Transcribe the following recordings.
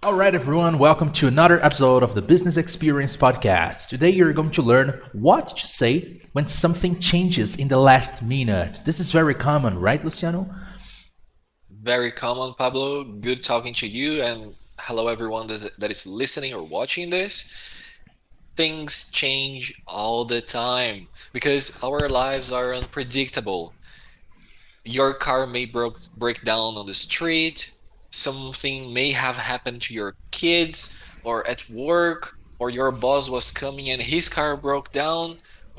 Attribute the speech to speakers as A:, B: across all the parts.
A: All right, everyone, welcome to another episode of the Business Experience Podcast. Today, you're going to learn what to say when something changes in the last minute. This is very common, right, Luciano?
B: Very common, Pablo. Good talking to you, and hello everyone that is listening or watching this. Things change all the time because our lives are unpredictable. Your car may break down on the street, something may have happened to your kids or at work, or your boss was coming and his car broke down.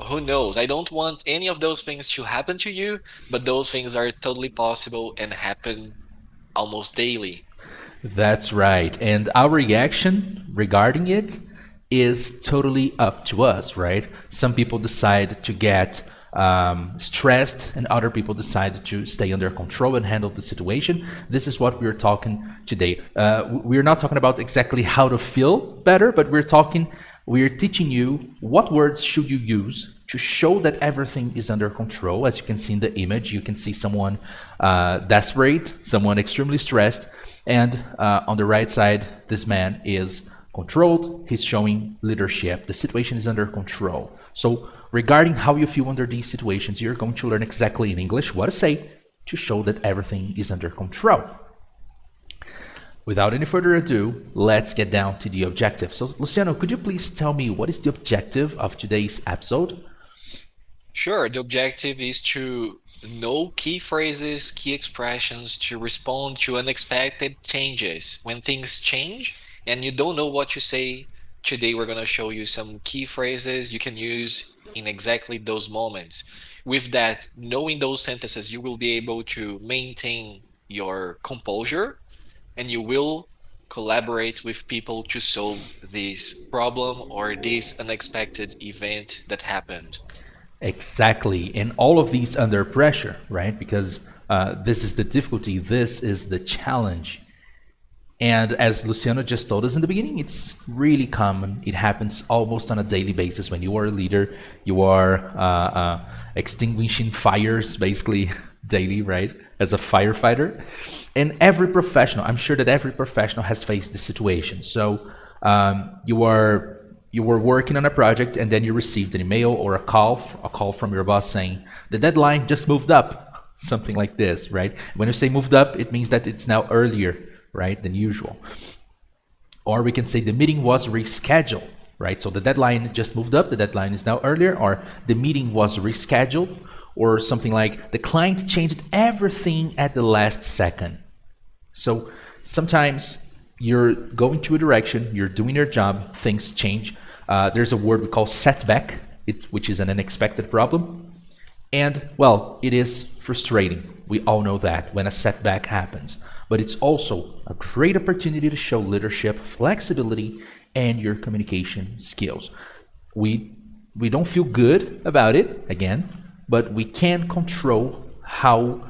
B: Who knows? I don't want any of those things to happen to you, but those things are totally possible and happen almost daily.
A: That's right. And our reaction regarding it is totally up to us, right? Some people decide to get stressed, and other people decide to stay under control and handle the situation. This is what we're talking today. We're not talking about exactly how to feel better, but we're teaching you what words should you use to show that everything is under control. As you can see in the image, you can see someone desperate, someone extremely stressed, and on the right side, this man is controlled. He's showing leadership. The situation is under control. So regarding how you feel under these situations, you're going to learn exactly in English what to say to show that everything is under control. Without any further ado, let's get down to the objective. So, Luciano, could you please tell me what is the objective of today's episode?
B: Sure, the objective is to know key phrases, key expressions to respond to unexpected changes. When things change and you don't know what to say, today we're going to show you some key phrases you can use in exactly those moments. With that, knowing those sentences, you will be able to maintain your composure and you will collaborate with people to solve this problem or this unexpected event that happened.
A: Exactly. And all of these under pressure, right? Because this is the difficulty, this is the challenge. And as Luciano just told us in the beginning, it's really common. It happens almost on a daily basis. When you are a leader, you are extinguishing fires basically daily, right? As a firefighter. And every professional, I'm sure that every professional has faced this situation. So you were working on a project and then you received an email or a call from your boss saying the deadline just moved up, something like this, right? When you say moved up, it means that it's now earlier, right, than usual. Or we can say the meeting was rescheduled, right? So the deadline just moved up, the deadline is now earlier, or the meeting was rescheduled, or something like the client changed everything at the last second. So sometimes you're going to a direction, you're doing your job, things change. There's a word we call setback, which is an unexpected problem. And, well, it is frustrating. We all know that when a setback happens. But it's also a great opportunity to show leadership, flexibility, and your communication skills. We don't feel good about it, again, but we can control how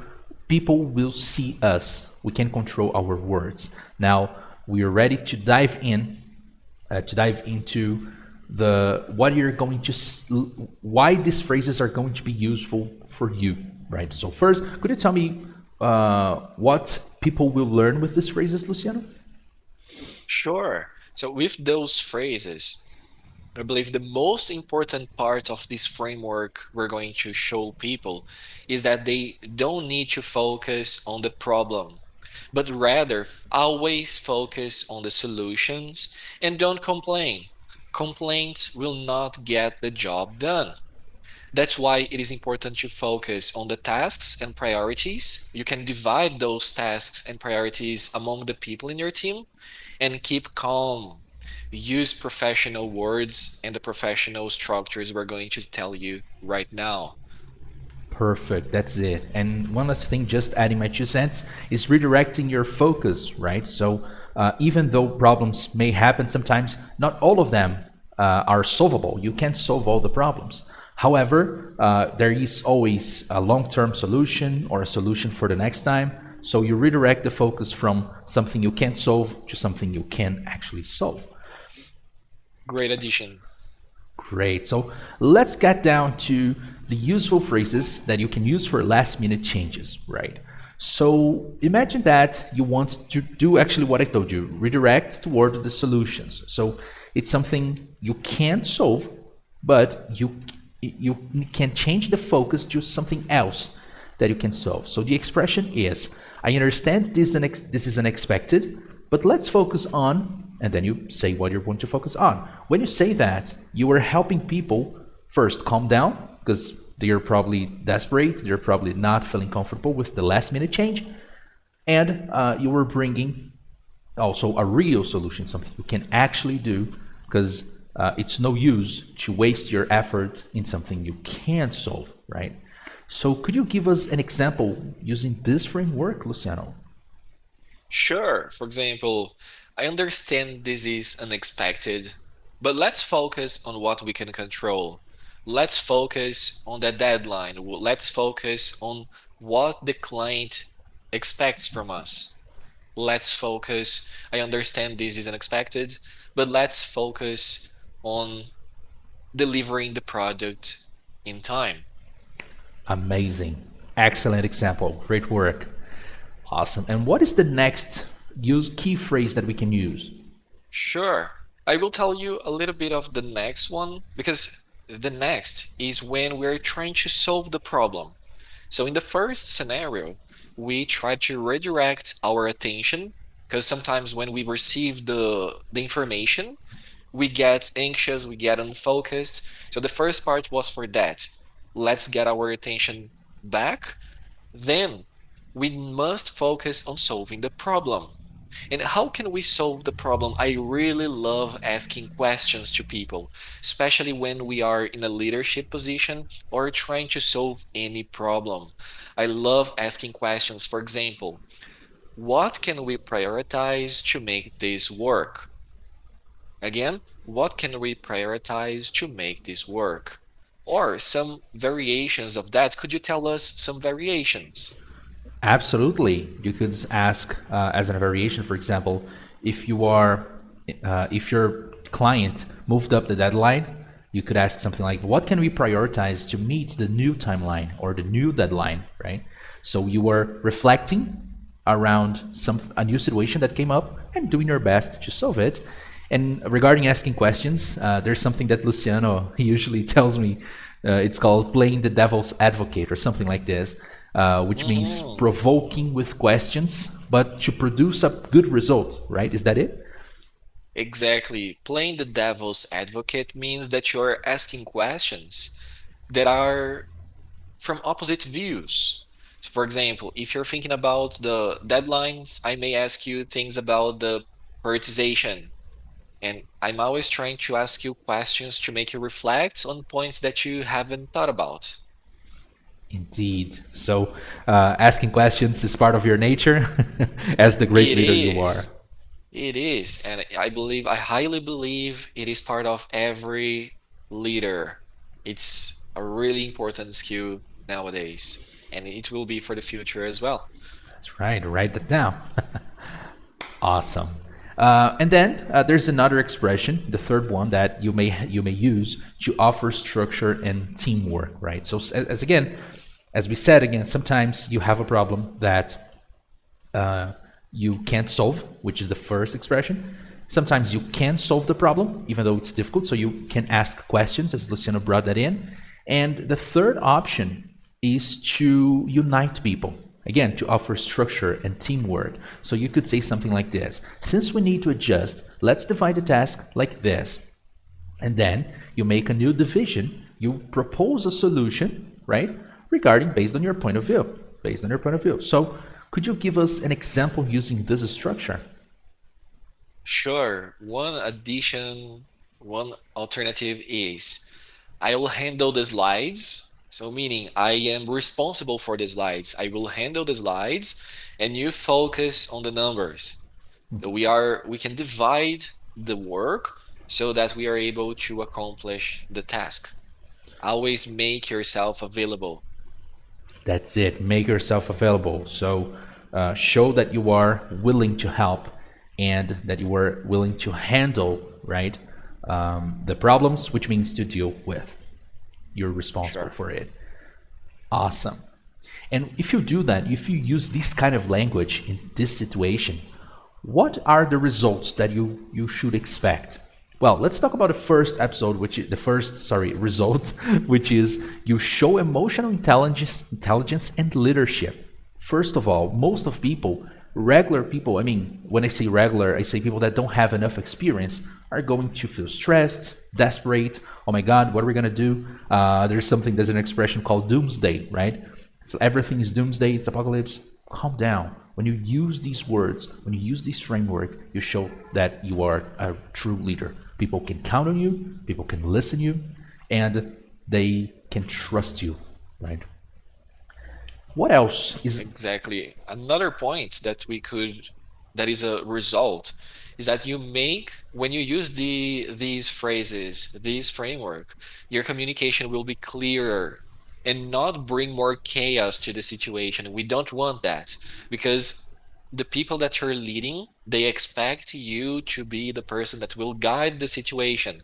A: people will see us. We can control our words. Now, we are ready to dive into the what you're going to why these phrases are going to be useful for you, right? So first, could you tell me what people will learn with these phrases, Luciano?
B: Sure. So, with those phrases, I believe the most important part of this framework we're going to show people is that they don't need to focus on the problem, but rather always focus on the solutions and don't complain. Complaints will not get the job done. That's why it is important to focus on the tasks and priorities. You can divide those tasks and priorities among the people in your team and keep calm. Use professional words and the professional structures we're going to tell you right now.
A: Perfect, that's it. And one last thing, just adding my 2 cents, is redirecting your focus, right? So even though problems may happen sometimes, not all of them are solvable. You can't solve all the problems. However, there is always a long-term solution or a solution for the next time. So you redirect the focus from something you can't solve to something you can actually solve.
B: Great addition.
A: Great. So let's get down to the useful phrases that you can use for last minute changes, right? So imagine that you want to do actually what I told you, redirect toward the solutions. So it's something you can't solve, but you can change the focus to something else that you can solve. So the expression is, I understand this is unexpected, but let's focus on, and then you say what you're going to focus on. When you say that, you are helping people first calm down because they're probably desperate, they're probably not feeling comfortable with the last minute change, and you were bringing also a real solution, something you can actually do, because it's no use to waste your effort in something you can't solve, right? So could you give us an example using this framework, Luciano?
B: Sure. For example, I understand this is unexpected, but let's focus on what we can control. Let's focus on the deadline. Let's focus on what the client expects from us. Let's focus. I understand this is unexpected, but let's focus on delivering the product in time.
A: Amazing. Excellent example. Great work. Awesome. And what is the next use key phrase that we can use?
B: Sure. I will tell you a little bit of the next one because the next is when we're trying to solve the problem. So in the first scenario, we try to redirect our attention because sometimes when we receive the information, we get anxious, we get unfocused. So the first part was for that. Let's get our attention back. Then we must focus on solving the problem. And how can we solve the problem? I really love asking questions to people, especially when we are in a leadership position or trying to solve any problem. I love asking questions. For example, what can we prioritize to make this work? Again, what can we prioritize to make this work? Or some variations of that. Could you tell us some variations?
A: Absolutely. You could ask as a variation, for example, if you are, if your client moved up the deadline, you could ask something like, what can we prioritize to meet the new timeline or the new deadline, right? So you are reflecting around a new situation that came up and doing your best to solve it. And regarding asking questions, there's something that Luciano he usually tells me. It's called playing the devil's advocate or something like this, which means
B: Mhm.
A: provoking with questions, but to produce a good result, right? Is that it?
B: Exactly. Playing the devil's advocate means that you're asking questions that are from opposite views. So for example, if you're thinking about the deadlines, I may ask you things about the prioritization. And I'm always trying to ask you questions to make you reflect on points that you haven't thought about.
A: Indeed. So asking questions is part of your nature as the great
B: It
A: leader you are.
B: is. It is. And I highly believe it is part of every leader. It's a really important skill nowadays, and it will be for the future as well.
A: That's right. Write that down. Awesome. And then there's another expression, the third one that you may use to offer structure and teamwork, right? So as again, as we said again, sometimes you have a problem that you can't solve, which is the first expression. Sometimes you can solve the problem, even though it's difficult. So you can ask questions, as Luciano brought that in. And the third option is to unite people. Again, to offer structure and teamwork. So you could say something like this: since we need to adjust, let's divide the task like this. And then you make a new division, you propose a solution, right? Regarding based on your point of view. Based on your point of view. So could you give us an example using this structure?
B: Sure. One alternative is I will handle the slides. So meaning I am responsible for the slides. I will handle the slides and you focus on the numbers. So we can divide the work so that we are able to accomplish the task. Always make yourself available.
A: That's it. Make yourself available. So show that you are willing to help and that you are willing to handle, right, the problems, which means to deal with. You're responsible
B: Sure.
A: for it. Awesome. And if you do that, if you use this kind of language in this situation, what are the results that you should expect? Well, let's talk about the first episode, which is the first, sorry, result, which is you show emotional intelligence and leadership. First of all, most of people, regular people, I mean, when I say regular, I say people that don't have enough experience, are going to feel stressed, desperate. Oh my God, what are we going to do? There's something, there's an expression called doomsday, right? So everything is doomsday, it's apocalypse. Calm down. When you use these words, when you use this framework, you show that you are a true leader. People can count on you, people can listen to you, and they can trust you, right? What else is
B: Exactly. Another point that is a result, is that you make, when you use these phrases, this framework, your communication will be clearer and not bring more chaos to the situation. We don't want that, because the people that you're leading, they expect you to be the person that will guide the situation,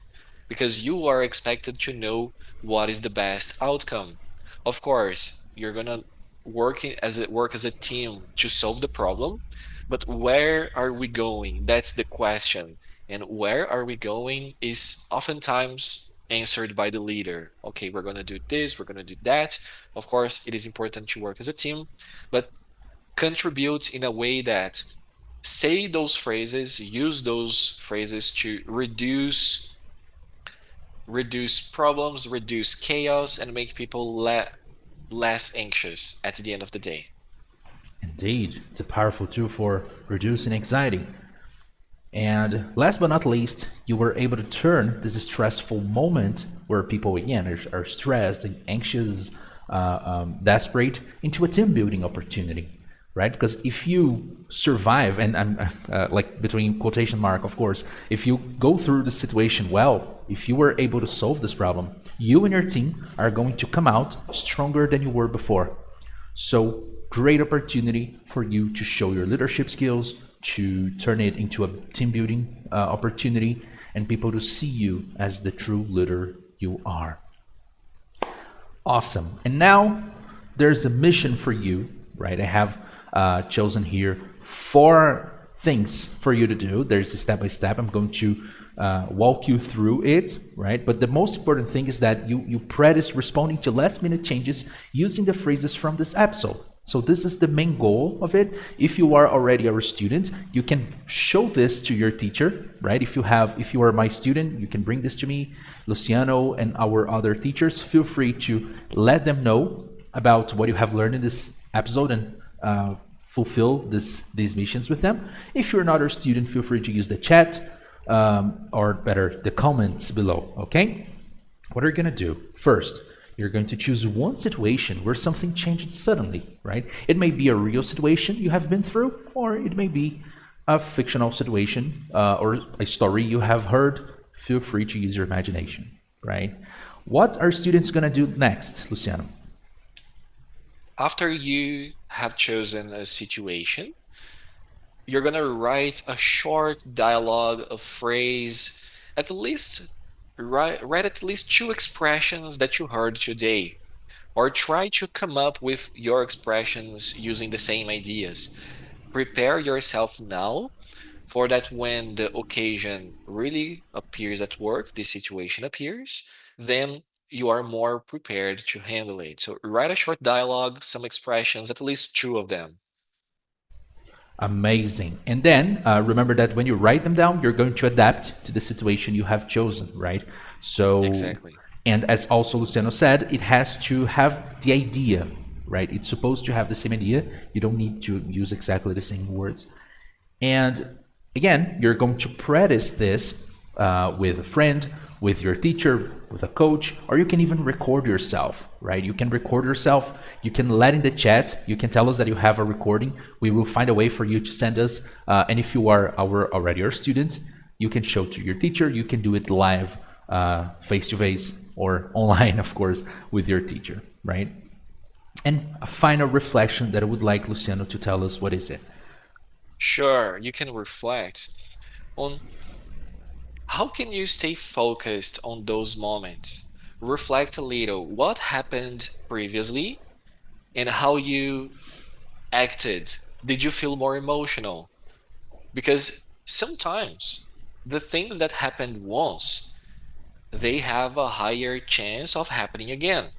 B: because you are expected to know what is the best outcome. Of course, you're gonna work as a team to solve the problem, but where are we going? That's the question. And where are we going is oftentimes answered by the leader. Okay, we're going to do this, we're going to do that. Of course, it is important to work as a team, but contribute in a way that say those phrases, use those phrases to reduce problems, reduce chaos, and make people less anxious at the end of the day.
A: indeed, it's a powerful tool for reducing anxiety. And last but not least, you were able to turn this stressful moment where people, again, are stressed and anxious, desperate, into a team building opportunity, right? Because if you survive, and I'm like between quotation mark, of course, if you go through the situation well, if you were able to solve this problem, you and your team are going to come out stronger than you were before. So, great opportunity for you to show your leadership skills, to turn it into a team building opportunity, and people to see you as the true leader you are. Awesome. And now there's a mission for you, right? I have chosen here 4 things for you to do. There's a step by step. I'm going to walk you through it, right? But the most important thing is that you practice responding to last minute changes using the phrases from this episode. So this is the main goal of it. If you are already our student, you can show this to your teacher, right? If you are my student, you can bring this to me, Luciano, and our other teachers. Feel free to let them know about what you have learned in this episode and fulfill these missions with them. If you're not our student, feel free to use the chat or better, the comments below, okay? What are you gonna do? First, you're going to choose one situation where something changed suddenly, right? It may be a real situation you have been through, or it may be a fictional situation or a story you have heard. Feel free to use your imagination, right? What are students going to do next, Luciano?
B: After you have chosen a situation, you're going to write a short dialogue, a phrase, at least write at least 2 expressions that you heard today, or try to come up with your expressions using the same ideas. Prepare yourself now for that when the occasion really appears at work, the situation appears, then you are more prepared to handle it. So write a short dialogue, some expressions, at least 2 of them.
A: Amazing. And then remember that when you write them down, you're going to adapt to the situation you have chosen, right? So,
B: Exactly.
A: and as also Luciano said, it has to have the idea, right? It's supposed to have the same idea. You don't need to use exactly the same words. And again, you're going to practice this with a friend, with your teacher, with a coach, or you can even record yourself, right? You can record yourself. You can let in the chat. You can tell us that you have a recording. We will find a way for you to send us. And if you are already our student, you can show to your teacher. You can do it live, face to face, or online, of course, with your teacher, right? And a final reflection that I would like Luciano to tell us, what is it?
B: Sure, you can reflect on how can you stay focused on those moments. Reflect a little. What happened previously? and how you acted. Did you feel more emotional? Because sometimes the things that happened once, they have a higher chance of happening again.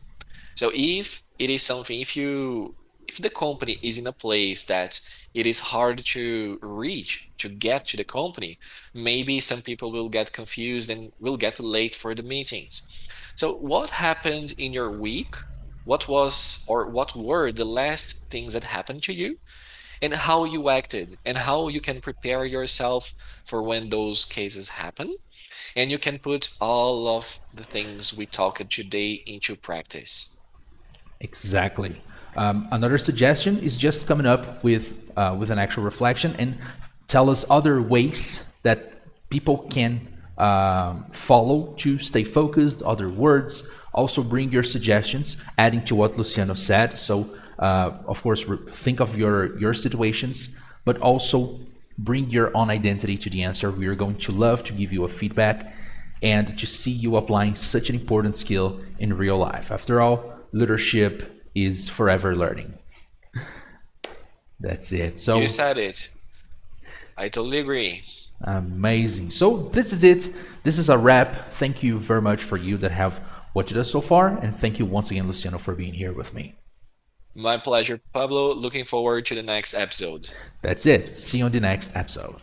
B: So if it is something, if the company is in a place that it is hard to reach, to get to the company, maybe some people will get confused and will get late for the meetings. So what happened in your week? What was or what were the last things that happened to you and how you acted and how you can prepare yourself for when those cases happen? And you can put all of the things we talked today into practice.
A: Exactly. Another suggestion is just coming up with an actual reflection and tell us other ways that people can follow to stay focused, other words. Also, bring your suggestions, adding to what Luciano said. So, of course, think of your situations, but also bring your own identity to the answer. We are going to love to give you a feedback and to see you applying such an important skill in real life. After all, leadership is forever learning. That's it.
B: You
A: So
B: said it. I totally agree.
A: amazing. So this is it. This is a wrap. Thank you very much for you that have watched us so far. And thank you once again, Luciano, for being here with me.
B: My pleasure, Pablo. Looking forward to the next episode.
A: That's it. See you on the next episode.